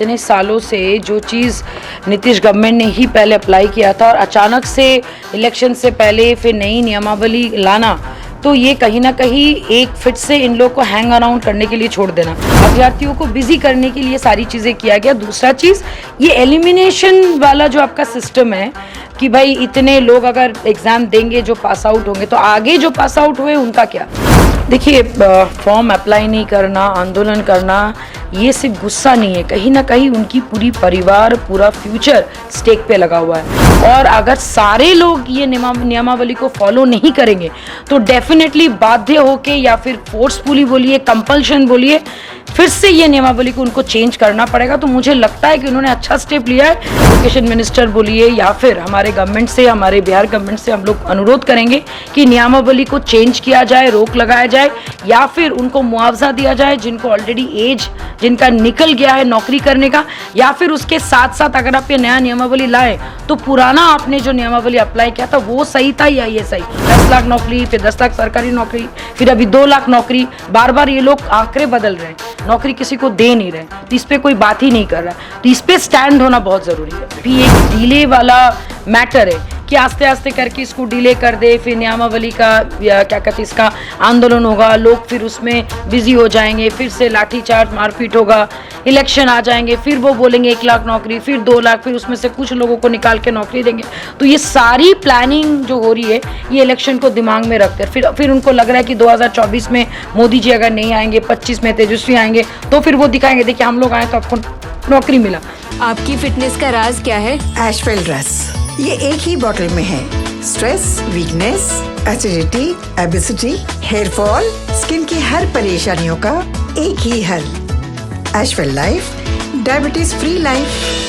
इतने सालों से जो चीज़ नीतीश गवर्नमेंट ने ही पहले अप्लाई किया था और अचानक से इलेक्शन से पहले फिर नई नियमावली लाना, तो ये कहीं ना कहीं एक फिट से इन लोग को हैंग अराउंड करने के लिए छोड़ देना, अभ्यर्थियों को बिजी करने के लिए सारी चीज़ें किया गया। दूसरा चीज़, ये एलिमिनेशन वाला जो आपका सिस्टम है कि भाई इतने लोग अगर एग्ज़ाम देंगे जो पास आउट होंगे, तो आगे जो पास आउट हुए उनका क्या। देखिए, फॉर्म अप्लाई नहीं करना, आंदोलन करना, ये सिर्फ गुस्सा नहीं है, कहीं ना कहीं उनकी पूरी परिवार, पूरा फ्यूचर स्टेक पे लगा हुआ है। और अगर सारे लोग ये नियमावली को फॉलो नहीं करेंगे तो डेफिनेटली बाध्य होके या फिर फोर्सफुली बोलिए, कंपल्शन बोलिए, फिर से ये नियमावली को उनको चेंज करना पड़ेगा। तो मुझे लगता है कि उन्होंने अच्छा स्टेप लिया है। एजुकेशन मिनिस्टर बोलिए या फिर हमारे गवर्नमेंट से, हमारे बिहार गवर्नमेंट से हम लोग अनुरोध करेंगे कि नियमावली को चेंज किया जाए, रोक लगाया जाए, या फिर उनको मुआवजा दिया जाए जिनको ऑलरेडी एज जिनका निकल गया है नौकरी करने का, या फिर उसके साथ साथ अगर आप ये नया नियमावली लाए तो पुराना आपने जो नियमावली अप्लाई किया था वो सही था या ये सही। 10 लाख नौकरी, फिर 10 लाख सरकारी नौकरी, फिर अभी 2 लाख नौकरी, बार बार ये लोग आंकड़े बदल रहे हैं, नौकरी किसी को दे नहीं रहे, तो इस पर कोई बात ही नहीं कर रहा है। तो इस पर स्टैंड होना बहुत ज़रूरी है। भी एक डिले वाला मैटर है कि आस्ते आस्ते करके इसको डिले कर दे, फिर नियमावली का या क्या कहते इसका आंदोलन होगा, लोग फिर उसमें बिजी हो जाएंगे, फिर से लाठीचार्ज मारपीट होगा, इलेक्शन आ जाएंगे, फिर वो बोलेंगे 1 लाख नौकरी, फिर 2 लाख, फिर उसमें से कुछ लोगों को निकाल के नौकरी देंगे। तो ये सारी प्लानिंग जो हो रही है ये इलेक्शन को दिमाग में रखते हैं। फिर उनको लग रहा है कि 2024 में मोदी जी अगर नहीं आएंगे, 25 में तेजस्वी आएंगे, तो फिर वो दिखाएंगे देखिए हम लोग आए तो आपको नौकरी मिला। आपकी फिटनेस का राज क्या है? एशवेल रस, ये एक ही बोतल में है। Stress, weakness, acidity, obesity, hair fall, skin की हर परेशानियों का एक ही हल। एशवेल life, diabetes free life.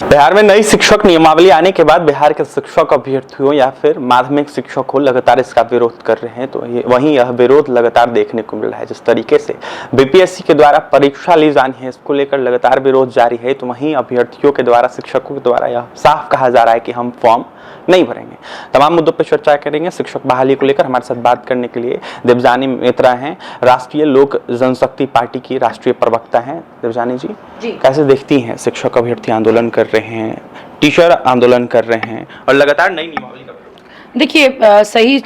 Bihar में नई शिक्षक नियमावली आने के बाद बिहार के शिक्षक अभ्यर्थियों या फिर माध्यमिक शिक्षक हो लगातार इसका विरोध कर रहे हैं। तो वहीं यह विरोध लगातार देखने को मिल रहा है। जिस तरीके से बीपीएससी के द्वारा परीक्षा ली जानी है, इसको लेकर लगातार विरोध जारी है, तो वहीं अभ्यर्थियों के द्वारा, शिक्षकों के द्वारा यह साफ कहा जा रहा है कि हम फॉर्म नहीं भरेंगे। तमाम मुद्दों पर चर्चा करेंगे। शिक्षक बहाली को लेकर हमारे साथ बात करने के लिए देवजानी मित्रा हैं, राष्ट्रीय लोक जनशक्ति पार्टी की राष्ट्रीय प्रवक्ता हैं। देवजानी जी, कैसे देखती हैं शिक्षक अभ्यर्थी आंदोलन कर रहे हैं, टीचर आंदोलन कर रहे हैं और लगातार नई नियमावली का? देखिए, सही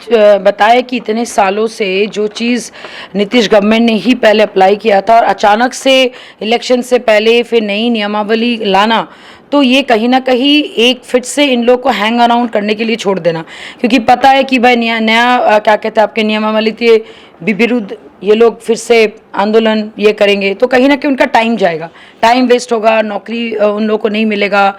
बताया कि इतने सालों से जो चीज़ नीतीश गवर्नमेंट ने ही पहले अप्लाई किया था और अचानक से इलेक्शन से पहले फिर नई नियमावली लाना, तो ये कहीं ना कहीं एक फिट से इन लोग को हैंग अराउंड करने के लिए छोड़ देना, क्योंकि पता है कि भाई नया क्या कहते हैं आपके नियमावली के विरुद्ध ये लोग फिर से आंदोलन ये करेंगे, तो कहीं ना कहीं उनका टाइम जाएगा, टाइम वेस्ट होगा, नौकरी उन लोगों को नहीं मिलेगा,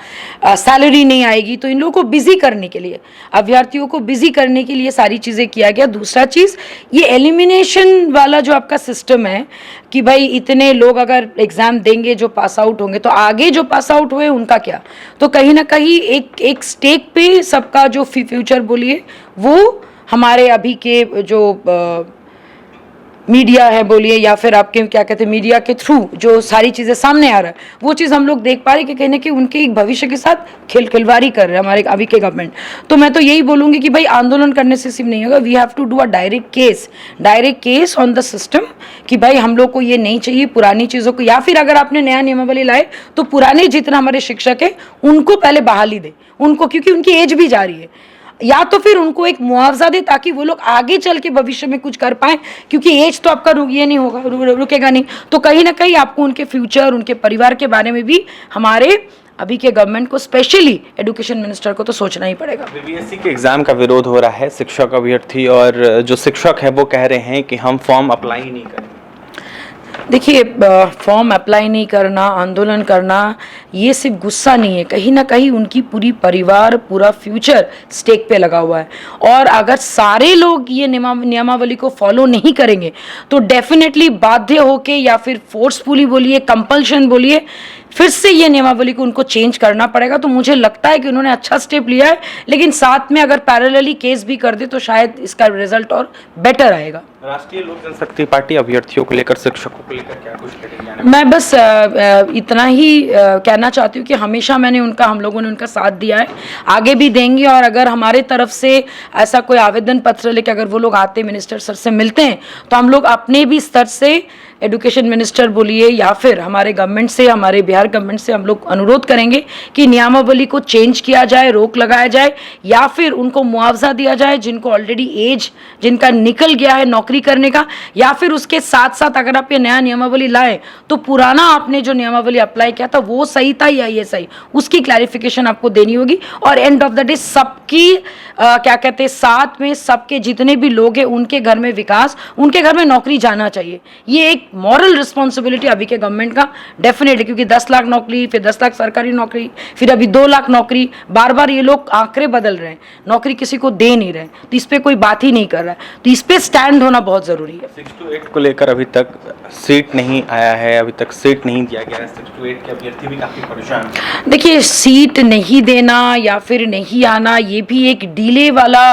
सैलरी नहीं आएगी। तो इन लोगों को बिजी करने के लिए, अभ्यर्थियों को बिजी करने के लिए सारी चीज़ें किया गया। दूसरा चीज़, ये एलिमिनेशन वाला जो आपका सिस्टम है कि भाई इतने लोग अगर एग्ज़ाम देंगे जो पास आउट होंगे, तो आगे जो पास आउट हुए उनका क्या। तो कहीं ना कहीं एक स्टेक पे सबका जो फ्यूचर बोलिए, वो हमारे अभी के जो मीडिया है बोलिए या फिर आपके क्या कहते हैं मीडिया के थ्रू जो सारी चीज़ें सामने आ रहा है, वो चीज़ हम लोग देख पा रहे हैं कि कहीं ना कहीं उनके एक भविष्य के साथ खिलवाड़ी कर रहे हैं हमारे अभी के गवर्नमेंट। तो मैं तो यही बोलूँगी कि भाई आंदोलन करने से सिर्फ नहीं होगा, we have to do a direct case on the system कि भाई हम लोग को ये नहीं चाहिए पुरानी चीज़ों को, या फिर अगर आपने नया नियमावली लाए तो पुराने जितना हमारे शिक्षक है उनको पहले बहाली दे उनको, क्योंकि उनकी एज भी जा रही है, या तो फिर उनको एक मुआवजा दे ताकि वो लोग आगे चल के भविष्य में कुछ कर पाए, क्योंकि एज तो आपका ये नहीं होगा, रुकेगा नहीं। तो कहीं ना कहीं आपको उनके फ्यूचर, उनके परिवार के बारे में भी हमारे अभी के गवर्नमेंट को, स्पेशली एजुकेशन मिनिस्टर को तो सोचना ही पड़ेगा। बीपीएससी के एग्जाम का विरोध हो रहा है, शिक्षक अभ्यर्थी और जो शिक्षक है वो कह रहे हैं कि हम फॉर्म अप्लाई ही नहीं करें। देखिए, फॉर्म अप्लाई नहीं करना, आंदोलन करना, ये सिर्फ गुस्सा नहीं है, कहीं ना कहीं उनकी पूरी परिवार, पूरा फ्यूचर स्टेक पे लगा हुआ है। और अगर सारे लोग ये नियमावली को फॉलो नहीं करेंगे तो डेफिनेटली बाध्य होके या फिर फोर्सफुली बोलिए, कंपल्शन बोलिए, फिर से ये नियमावली को उनको चेंज करना पड़ेगा। तो मुझे लगता है कि उन्होंने अच्छा स्टेप लिया है, लेकिन साथ में अगर पैरेलली केस भी कर दे तो शायद इसका रिजल्ट और बेटर आएगा। राष्ट्रीय लोक जनशक्ति पार्टी अभ्यर्थियों को लेकर, शिक्षकों को लेकर क्या कुछ करेगी? मैं बस इतना ही कहना चाहती हूँ कि हमेशा हम लोगों ने उनका साथ दिया है, आगे भी देंगे। और अगर हमारे तरफ से ऐसा कोई आवेदन पत्र लेके अगर वो लोग आते, मिनिस्टर सर से मिलते हैं, तो हम लोग अपने भी स्तर से एजुकेशन मिनिस्टर बोलिए या फिर हमारे गवर्नमेंट से, हमारे बिहार गवर्नमेंट से हम लोग अनुरोध करेंगे कि नियमावली को चेंज किया जाए, रोक लगाया जाए, या फिर उनको मुआवजा दिया जाए जिनको ऑलरेडी एज जिनका निकल गया है नौकरी करने का। या फिर उसके साथ साथ अगर आप ये नया नियमावली लाए तो पुराना आपने जो नियमावली अप्लाई किया था वो सही था या ये सही, उसकी क्लैरिफिकेशन आपको देनी होगी। और एंड ऑफ द डे सबकी क्या कहते हैं, साथ में सबके जितने भी लोग हैं उनके घर में विकास, उनके घर में नौकरी जाना चाहिए। ये एक मॉरल रिस्पॉन्सिबिलिटी अभी के गवर्नमेंट का डेफिनेटली, क्योंकि 10 लाख नौकरी, फिर 10 लाख सरकारी नौकरी, फिर अभी 2 लाख नौकरी, बार बार ये लोग आंकड़े बदल रहे हैं, नौकरी किसी को दे नहीं रहे, तो इस पर कोई बात ही नहीं कर रहा है। तो इस पर स्टैंड होना बहुत ज़रूरी है। 6 to 8 को लेकर अभी तक सीट नहीं आया है, अभी तक सीट नहीं दिया गया है। 6 to 8 के अभ्यर्थी भी काफ़ी परेशान हैं। देखिए, सीट नहीं देना या फिर नहीं आना ये भी एक डिले वाला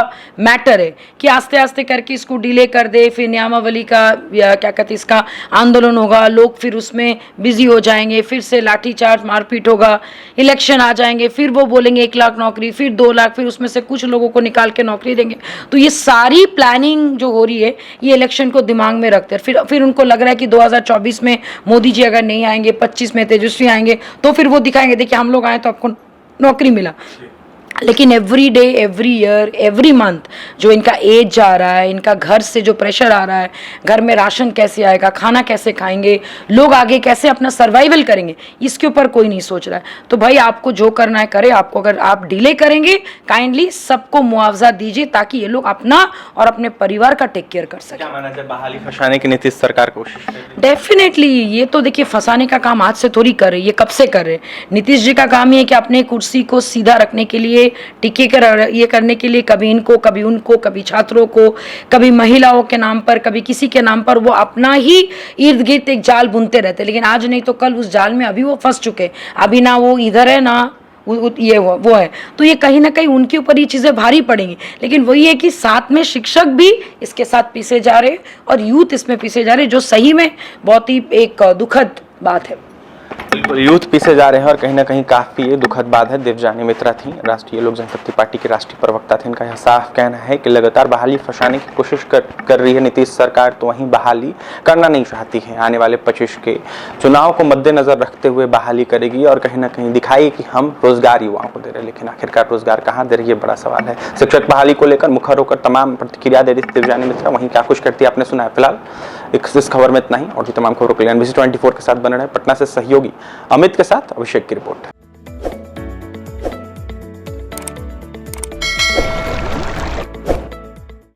मैटर है कि आस्ते आस्ते करके इसको डिले कर दे, फिर नियमावली का या क्या कहते हैं इसका आंदोलन होगा, लोग फिर उसमें बिजी हो जाएंगे, फिर से लाठीचार्ज मारपीट होगा, इलेक्शन आ जाएंगे, फिर वो बोलेंगे 1 लाख नौकरी, फिर 2 लाख, फिर उसमें से कुछ लोगों को निकाल के नौकरी देंगे। तो ये सारी प्लानिंग जो हो रही है ये इलेक्शन को दिमाग में रखते हैं। फिर उनको लग रहा है कि 2024 में मोदी जी अगर नहीं आएंगे, 25 में तेजस्वी आएंगे, तो फिर वो दिखाएंगे देखिए हम लोग आए तो आपको नौकरी मिला। लेकिन every day, every year, every month जो इनका एज जा रहा है, इनका घर से जो प्रेशर आ रहा है, घर में राशन कैसे आएगा, खाना कैसे खाएंगे, लोग आगे कैसे अपना सर्वाइवल करेंगे, इसके ऊपर कोई नहीं सोच रहा है। तो भाई आपको जो करना है करे, आपको अगर आप डिले करेंगे काइंडली सबको मुआवजा दीजिए ताकि ये लोग अपना और अपने परिवार का टेक केयर कर सकें। क्या माना जाए, बहाली फंसाने की नीतीश सरकार कोशिश कर रही है? डेफिनेटली ये तो देखिए फंसाने का काम आज से थोड़ी कर रही है, ये कब से कर रहे हैं। नीतीश जी का काम ये है कि अपने कुर्सी को सीधा रखने के लिए, टिके कर ये करने के लिए कभी इनको, कभी उनको, कभी छात्रों को, कभी महिलाओं के नाम पर, कभी किसी के नाम पर वो अपना ही इर्द गिर्द एक जाल बुनते रहते। लेकिन आज नहीं तो कल उस जाल में अभी वो फंस चुके, अभी ना वो इधर है ना ये वो है। तो ये कहीं ना कहीं उनके ऊपर ये चीज़ें भारी पड़ेंगी। लेकिन वही है कि साथ में शिक्षक भी इसके साथ पीछे जा रहे और यूथ इसमें पीछे जा रहे, जो सही में बहुत ही एक दुखद बात है। बिल्कुल, यूथ पीछे जा रहे हैं और कहीं ना कहीं काफ़ी ये दुखद बात है। देवजानी मित्रा थी, राष्ट्रीय लोक जनशक्ति पार्टी की राष्ट्रीय प्रवक्ता थी। इनका यह साफ कहना है कि लगातार बहाली फंसाने की कोशिश कर रही है नीतीश सरकार, तो वहीं बहाली करना नहीं चाहती है। आने वाले 25 के चुनाव को मद्देनजर रखते हुए बहाली करेगी और कहीं ना कहीं दिखाई कि हम रोजगार युवाओं को दे रहे हैं। लेकिन आखिरकार रोजगार कहाँ दे रही है, बड़ा सवाल है। शिक्षक बहाली को लेकर मुखर होकर तमाम प्रतिक्रिया दे रही थी देवजानी मित्रा। वहीं क्या कुछ करती है आपने सुना है। फिलहाल इस खबर में इतना ही, और भी तमाम खबरों के लिए NBC 24 के साथ बने रहे। पटना से सहयोगी अमित के साथ अभिषेक की रिपोर्ट।